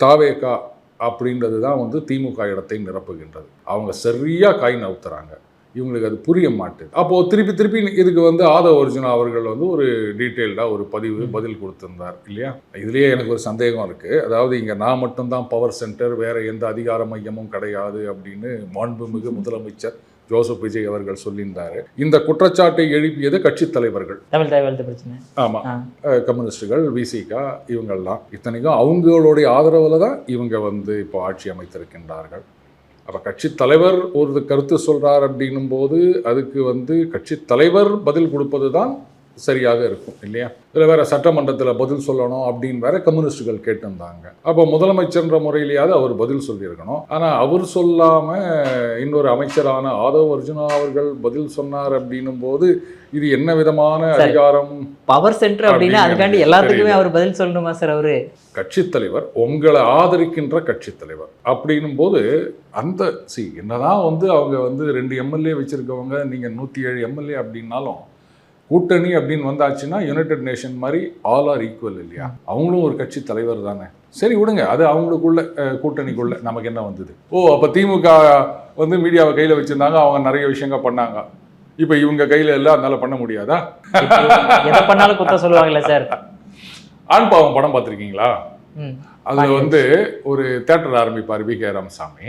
தாவேகா அப்படின்றது தான் வந்து திமுக இடத்தை நிரப்புகின்றது. அவங்க சரியா காய் நவுத்துறாங்க. இவங்களுக்கு அது புரிய மாட்டுது. அப்போ திருப்பி இதுக்கு வந்து ஆதவ அர்ஜுனா அவர்கள் வந்து ஒரு டீட்டெயில்டா ஒரு பதில் கொடுத்திருந்தார் இல்லையா? இதுலயே எனக்கு ஒரு சந்தேகம் இருக்கு. அதாவது இங்க நான் மட்டும்தான் பவர் சென்டர், வேற எந்த அதிகார மையமும் கிடையாது அப்படின்னு மாண்புமிகு முதலமைச்சர் ஜோசப் விஜய் அவர்கள் சொல்லியிருந்தாரு. இந்த குற்றச்சாட்டை எழுப்பியது கட்சி தலைவர்கள். ஆமா, கம்யூனிஸ்டுகள், விசிகா, இவங்கெல்லாம். இத்தனைக்கும் அவங்களுடைய ஆதரவுல தான் இவங்க வந்து இப்போ ஆட்சி அமைத்திருக்கின்றார்கள். அப்போ கட்சி தலைவர் ஒரு கருத்து சொல்றார் அப்படின்னும் போது அதுக்கு வந்து கட்சி தலைவர் பதில் கொடுப்பது தான் சரியாக இருக்கும் இல்லையா? இதில் வேற சட்டமன்றத்தில் பதில் சொல்லணும் அப்படின்னு வேற கம்யூனிஸ்டுகள் கேட்டிருந்தாங்க. அப்போ முதலமைச்சர்ன்ற முறையிலேயாவது அவர் பதில் சொல்லியிருக்கணும். ஆனால் அவர் சொல்லாம இன்னொரு அமைச்சரான ஆதவ அர்ஜுனா அவர்கள் பதில் சொன்னார் அப்படின்னும் போது இது என்ன விதமான அதிகாரம்? பவர் சென்டர் அப்படின்னா அதுக்காண்டி எல்லாத்துக்குமே அவர் பதில் சொல்லணுமா சார்? அவரு கட்சி தலைவர், உங்களை ஆதரிக்கின்ற கட்சி தலைவர் அப்படின்னும் போது அந்த என்னதான் வந்து அவங்க வந்து 2 எம்எல்ஏ வச்சிருக்கவங்க, நீங்க 107 எம்எல்ஏ அப்படின்னாலும் கூட்டணி அப்படின்னு வந்தாச்சுன்னா யுனைடெட் நேஷன் மாதிரி ஆல் ஆர் ஈக்குவல் இல்லையா? அவங்களும் ஒரு கட்சி தலைவர் தானே. சரி விடுங்க, அது அவங்களுக்குள்ள கூட்டணிக்குள்ள நமக்கு என்ன வந்தது? அப்போ திமுக வந்து மீடியாவை கையில் வச்சிருந்தாங்க, அவங்க நிறைய விஷயங்கள் பண்ணாங்க. இப்போ இவங்க கையில் எல்லாம் அதனால பண்ண முடியாதா? எதை பண்ணாலும் குத்த சொல்லுவாங்களே சார். ஆண் பாவம் படம் பார்த்துருக்கீங்களா? அதில் வந்து ஒரு தேட்டர் ஆரம்பிப்பார் வி.கே. ராமசாமி.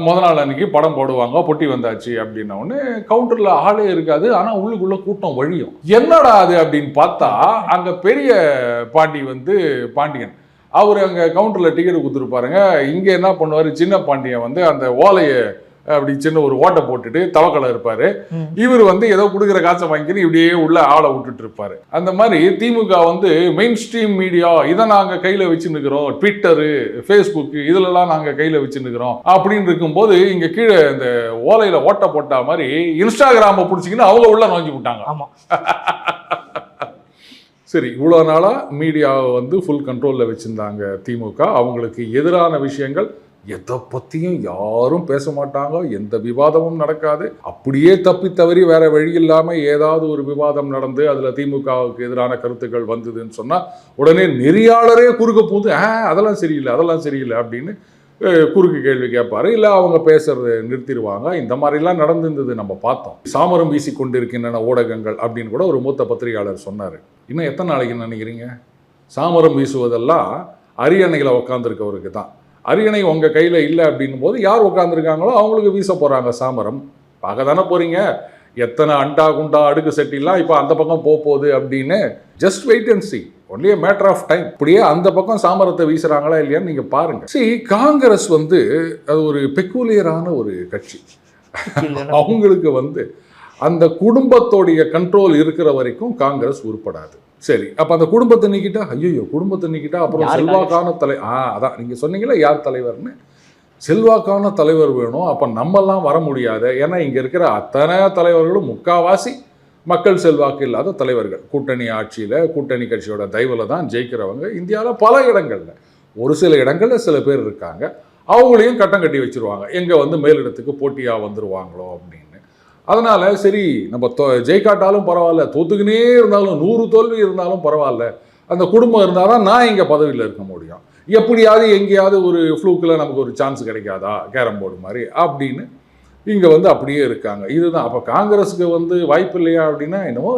முதல் நாள் அன்னைக்கு படம் போடுவாங்க, பொட்டி வந்தாச்சு அப்படின்ன உடனே கவுண்டரில் ஆளே இருக்காது, ஆனால் உள்ளுக்குள்ள கூட்டம் வழியும். என்னடா அது அப்படின்னு பார்த்தா அங்கே பெரிய பாண்டி வந்து பாண்டியன் அவர் அங்கே கவுண்டரில் டிக்கெட் கொடுத்துருப்பாருங்க. இங்கே என்ன பண்ணுவார், சின்ன பாண்டியன் வந்து அந்த ஓலையை அப்படி சின்ன ஒரு ஓட்டை போட்டுட்டு தவக்கலை இருப்பாரு. இவர் வந்து ஏதோ கொடுக்குற காசை வாங்கிட்டு இப்படியே உள்ள ஆளை விட்டுட்டு இருப்பாரு. அந்த மாதிரி திமுக வந்து மெயின் ஸ்ட்ரீம் மீடியா இதை நாங்க கையில வச்சுருக்கிறோம், ட்விட்டரு, ஃபேஸ்புக் இதுலலாம் நாங்க கையில வச்சுருக்கிறோம் அப்படின்னு இருக்கும்போது இங்க கீழே இந்த ஓலையில ஓட்டை போட்டா மாதிரி இன்ஸ்டாகிராம பிடிச்சிக்கின்னு அவங்க உள்ள நோக்கி விட்டாங்க. ஆமா. சரி, இவ்வளோ நாளா மீடியாவை வந்து ஃபுல் கண்ட்ரோல்ல வச்சிருந்தாங்க திமுக. அவங்களுக்கு எதிரான விஷயங்கள் எதை பற்றியும் யாரும் பேச மாட்டாங்க, எந்த விவாதமும் நடக்காது. அப்படியே தப்பி தவறி வேற வழி இல்லாமல் ஏதாவது ஒரு விவாதம் நடந்து அதில் திமுகவுக்கு எதிரான கருத்துக்கள் வந்ததுன்னு சொன்னால் உடனே நெறியாளரே குறுக்க போது அதெல்லாம் சரியில்லை அப்படின்னு குறுக்கு கேள்வி கேட்பாரு, இல்லை அவங்க பேசுறதை நிறுத்திடுவாங்க. இந்த மாதிரிலாம் நடந்திருந்தது நம்ம பார்த்தோம். சாமரம் வீசி கொண்டிருக்கின்றன ஊடகங்கள் அப்படின்னு கூட ஒரு மூத்த பத்திரிகையாளர் சொன்னார். இன்னும் எத்தனை நாளைக்குன்னு நினைக்கிறீங்க? சாமரம் வீசுவதெல்லாம் அரியணைகளை உட்காந்துருக்கவருக்கு தான். அரியணை உங்கள் கையில் இல்லை அப்படின்னும் போது யார் உட்காந்துருக்காங்களோ அவங்களுக்கு வீச போகிறாங்க சாமரம். பார்க்க தானே போகிறீங்க, எத்தனை அண்டா குண்டா அடுக்கு செட்டிலாம் இப்போ அந்த பக்கம் போகுது அப்படின்னு. Just wait and see, only a matter of time. இப்படியே அந்த பக்கம் சாமரத்தை வீசுகிறாங்களா இல்லையான்னு நீங்கள் பாருங்கள். காங்கிரஸ் வந்து அது ஒரு பெக்குலியரான ஒரு கட்சி. அவங்களுக்கு வந்து அந்த குடும்பத்தோடைய கண்ட்ரோல் இருக்கிற வரைக்கும் காங்கிரஸ் உருப்படாது. சரி, அப்போ அந்த குடும்பத்தை நீக்கிட்டா குடும்பத்தை நீக்கிட்டா அப்புறம் செல்வாக்கான அதான் நீங்கள் சொன்னீங்களா யார் தலைவர்னு. செல்வாக்கான தலைவர் வேணும். அப்போ நம்மெல்லாம் வர முடியாது. ஏன்னா இங்கே இருக்கிற அத்தனை தலைவர்களும் முக்காவாசி மக்கள் செல்வாக்கு இல்லாத தலைவர்கள். கூட்டணி ஆட்சியில் கூட்டணி கட்சியோட தயவில் தான் ஜெயிக்கிறவங்க இந்தியாவில் பல இடங்களில். ஒரு சில இடங்களில் சில பேர் இருக்காங்க, அவங்களையும் கட்டம் கட்டி வச்சுருவாங்க, எங்கே வந்து மேலிடத்துக்கு போட்டியாக வந்துருவாங்களோ அப்படின்னு. அதனால் சரி, நம்ம ஜெயிக்காட்டாலும் பரவாயில்ல, தோத்துக்கினே இருந்தாலும் 100 தோல்வி இருந்தாலும் பரவாயில்ல, அந்த குடும்பம் இருந்தால் தான் நான் இங்கே பதவியில் இருக்க முடியும். எப்படியாவது எங்கேயாவது ஒரு ஃப்ளூக்கில் நமக்கு ஒரு சான்ஸ் கிடைக்காதா, கேரம் போர்டு மாதிரி அப்படின்னு இங்கே வந்து அப்படியே இருக்காங்க. இதுதான். அப்போ காங்கிரஸுக்கு வந்து வாய்ப்பு இல்லையா அப்படின்னா என்னவோ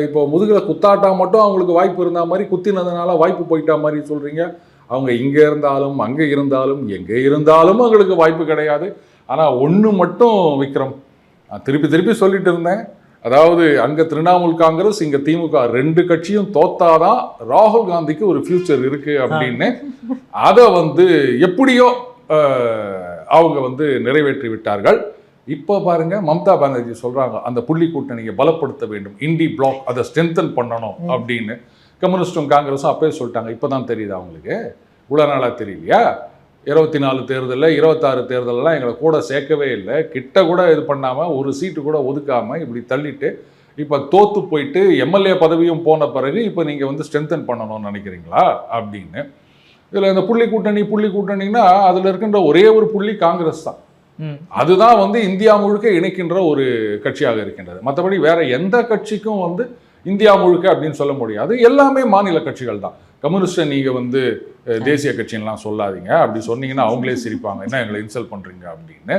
இப்போ முதுகில் குத்தாட்டா மட்டும் அவங்களுக்கு வாய்ப்பு இருந்தா மாதிரி, குத்தினதுனால வாய்ப்பு போயிட்டா மாதிரி சொல்கிறீங்க. அவங்க இங்கே இருந்தாலும் அங்கே இருந்தாலும் எங்கே இருந்தாலும் அவங்களுக்கு வாய்ப்பு கிடையாது. ஆனால் ஒன்று மட்டும் விக்ரம், நான் திருப்பி சொல்லிட்டு இருந்தேன், அதாவது அங்கே திரிணாமுல் காங்கிரஸ் இங்கே திமுக 2 கட்சியும் தோத்தாதான் ராகுல் காந்திக்கு ஒரு ஃபியூச்சர் இருக்கு அப்படின்னு. அதை வந்து எப்படியோ அவங்க வந்து நிறைவேற்றி விட்டார்கள். இப்போ பாருங்க, மம்தா பானர்ஜி சொல்றாங்க அந்த புள்ளி கூட்டணியை பலப்படுத்த வேண்டும், இண்டி பிளாக் அதை ஸ்ட்ரென்தன் பண்ணணும் அப்படின்னு. கம்யூனிஸ்டும் காங்கிரஸும் அப்பவே சொல்லிட்டாங்க. இப்போதான் தெரியுது அவங்களுக்கு, இவ்வளோ நாளாக தெரியலையா? 24 தேர்தலில் 26 தேர்தலெல்லாம் எங்களை கூட சேர்க்கவே இல்லை, கிட்ட கூட இது பண்ணாமல் ஒரு சீட்டு கூட ஒதுக்காமல் இப்படி தள்ளிட்டு இப்போ தோற்று போயிட்டு எம்எல்ஏ பதவியும் போன பிறகு இப்போ நீங்கள் வந்து ஸ்ட்ரென்தன் பண்ணணும்னு நினைக்கிறீங்களா அப்படின்னு. இதில் இந்த புள்ளி கூட்டணின்னா அதில் இருக்கின்ற ஒரே ஒரு புள்ளி காங்கிரஸ் தான். அதுதான் வந்து இந்தியா முழுக்க இணைக்கின்ற ஒரு கட்சியாக இருக்கின்றது. மற்றபடி வேற எந்த கட்சிக்கும் வந்து இந்தியா முழுக்க அப்படின்னு சொல்ல முடியாது. எல்லாமே மாநில கட்சிகள் தான். கம்யூனிஸ்டை நீங்கள் வந்து தேசிய கட்சின்லாம் சொல்லாதீங்க, அப்படி சொன்னீங்கன்னா அவங்களே சிரிப்பாங்க, என்ன எங்களை இன்சல்ட் பண்ணுறீங்க அப்படின்னு.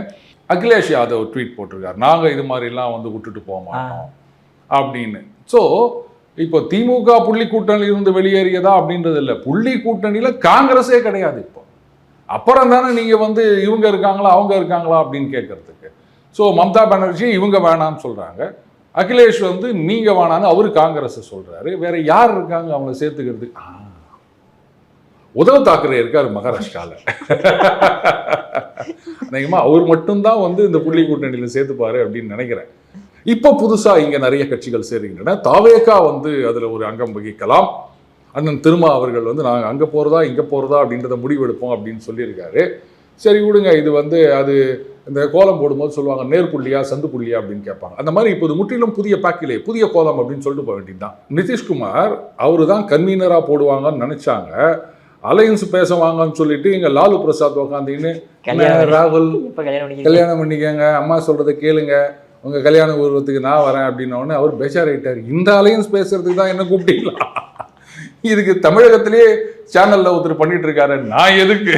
அகிலேஷ் யாதவ் ட்வீட் போட்டிருக்காரு, நாங்கள் இது மாதிரிலாம் வந்து விட்டுட்டு போக மாட்டோம் அப்படின்னு. ஸோ இப்போ திமுக புள்ளி கூட்டணியில் இருந்து வெளியேறியதா அப்படின்றது இல்லை, புள்ளி கூட்டணியில் காங்கிரஸே கிடையாது இப்போ. அப்புறம் தானே நீங்கள் வந்து இவங்க இருக்காங்களா அவங்க இருக்காங்களா அப்படின்னு கேட்கறதுக்கு. ஸோ மம்தா பானர்ஜி இவங்க வேணான்னு சொல்கிறாங்க, அகிலேஷ் வந்து நீங்கள் வேணான்னு அவரு காங்கிரஸை சொல்கிறாரு. வேற யார் இருக்காங்க அவங்கள சேர்த்துக்கிறதுக்கு? உத்தவ் தாக்கரே இருக்கார் மகாராஷ்டிராவில். நினைக்குமா அவர் மட்டும்தான் வந்து இந்த புள்ளி கூட்டணியில் சேர்த்துப்பாரு அப்படின்னு நினைக்கிறேன். இப்போ புதுசாக இங்கே நிறைய கட்சிகள் சேர்கின்றன. தாவேகா வந்து அதில் ஒரு அங்கம் வகிக்கலாம். அண்ணன் திருமா அவர்கள் வந்து நாங்கள் அங்கே போகிறதா இங்கே போகிறதா அப்படின்றத முடிவெடுப்போம் அப்படின்னு சொல்லியிருக்காரு. சரி விடுங்க, இது வந்து அது இந்த கோலம் போடும்போது சொல்லுவாங்க நேர்புள்ளியா சந்து புள்ளியா அப்படின்னு கேட்பாங்க. அந்த மாதிரி இப்போது முற்றிலும் புதிய பாக்கிலே புதிய கோலம் அப்படின்னு சொல்லிட்டு போக வேண்டியதுதான். நிதிஷ்குமார் அவரு தான் கன்வீனராக போடுவாங்கன்னு நினச்சாங்க. அலையன்ஸ் பேசுவாங்கன்னு சொல்லிட்டு இங்கே லாலு பிரசாத் உக்காந்தீங்கன்னு ராகுல் கல்யாணம் பண்ணிக்கங்க, அம்மா சொல்கிறத கேளுங்க, உங்கள் கல்யாண உருவத்துக்கு நான் வரேன் அப்படின்னோடனே அவர் பேச்சாராயிட்டார். இந்த அலையன்ஸ் பேசுறதுக்கு தான் என்ன கூப்பிட்டீங்களா? இதுக்கு தமிழகத்திலே சேனலில் ஒருத்தர் பண்ணிட்டு இருக்காரு, நான் எதுக்கு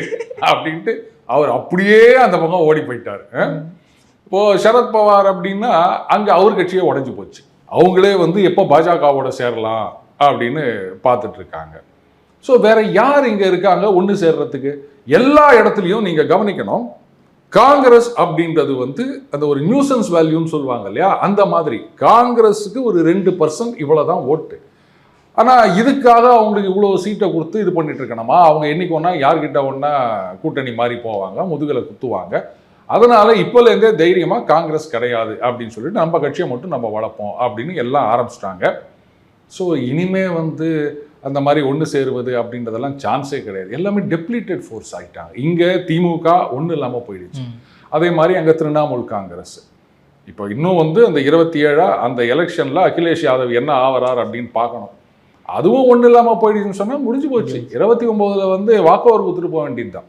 அப்படின்ட்டு அவர் அப்படியே அந்த பக்கம் ஓடி போயிட்டார். இப்போது சரத்பவார் அப்படின்னா அங்கே அவர் கட்சியே உடஞ்சி போச்சு. அவங்களே வந்து எப்போ பாஜகவோட சேரலாம் அப்படின்னு பார்த்துட்டு இருக்காங்க. ஸோ வேற யார் இங்கே இருக்காங்க ஒன்று சேர்றதுக்கு? எல்லா இடத்துலையும் நீங்கள் கவனிக்கணும், காங்கிரஸ் அப்படின்றது வந்து அந்த ஒரு நியூசன்ஸ் வேல்யூன்னு சொல்லுவாங்க இல்லையா, அந்த மாதிரி காங்கிரஸுக்கு ஒரு 2% இவ்வளோதான் ஓட்டு. ஆனால் இதுக்காக அவங்களுக்கு இவ்வளோ சீட்டை கொடுத்து இது பண்ணிட்டு இருக்கணுமா? அவங்க என்னைக்கு ஒன்றா யார்கிட்ட ஒன்றா கூட்டணி மாதிரி போவாங்க, முதுகலை குத்துவாங்க. அதனால இப்போலேருந்தே தைரியமாக காங்கிரஸ் கிடையாது அப்படின்னு சொல்லிட்டு நம்ம கட்சியை மட்டும் நம்ம வளர்ப்போம் அப்படின்னு எல்லாம் ஆரம்பிச்சிட்டாங்க. ஸோ இனிமே வந்து அந்த மாதிரி ஒன்று சேருவது அப்படின்றதெல்லாம் சான்ஸே கிடையாது. எல்லாமே டெப்ளீட்டட் ஃபோர்ஸ் ஆகிட்டாங்க. இங்கே திமுக ஒன்றும் இல்லாமல் போயிடுச்சு. அதே மாதிரி அங்கே திரிணாமுல் காங்கிரஸ். இப்போ இன்னும் வந்து அந்த 27 அந்த எலெக்ஷனில் அகிலேஷ் யாதவ் என்ன ஆவறார் அப்படின்னு பார்க்கணும். அதுவும் ஒன்றும் இல்லாமல் போயிடுச்சுன்னு சொன்னால் முடிஞ்சு போச்சு. 29 வந்து வாக்கு ஓவர் கொடுத்துட்டு போக வேண்டியது தான்.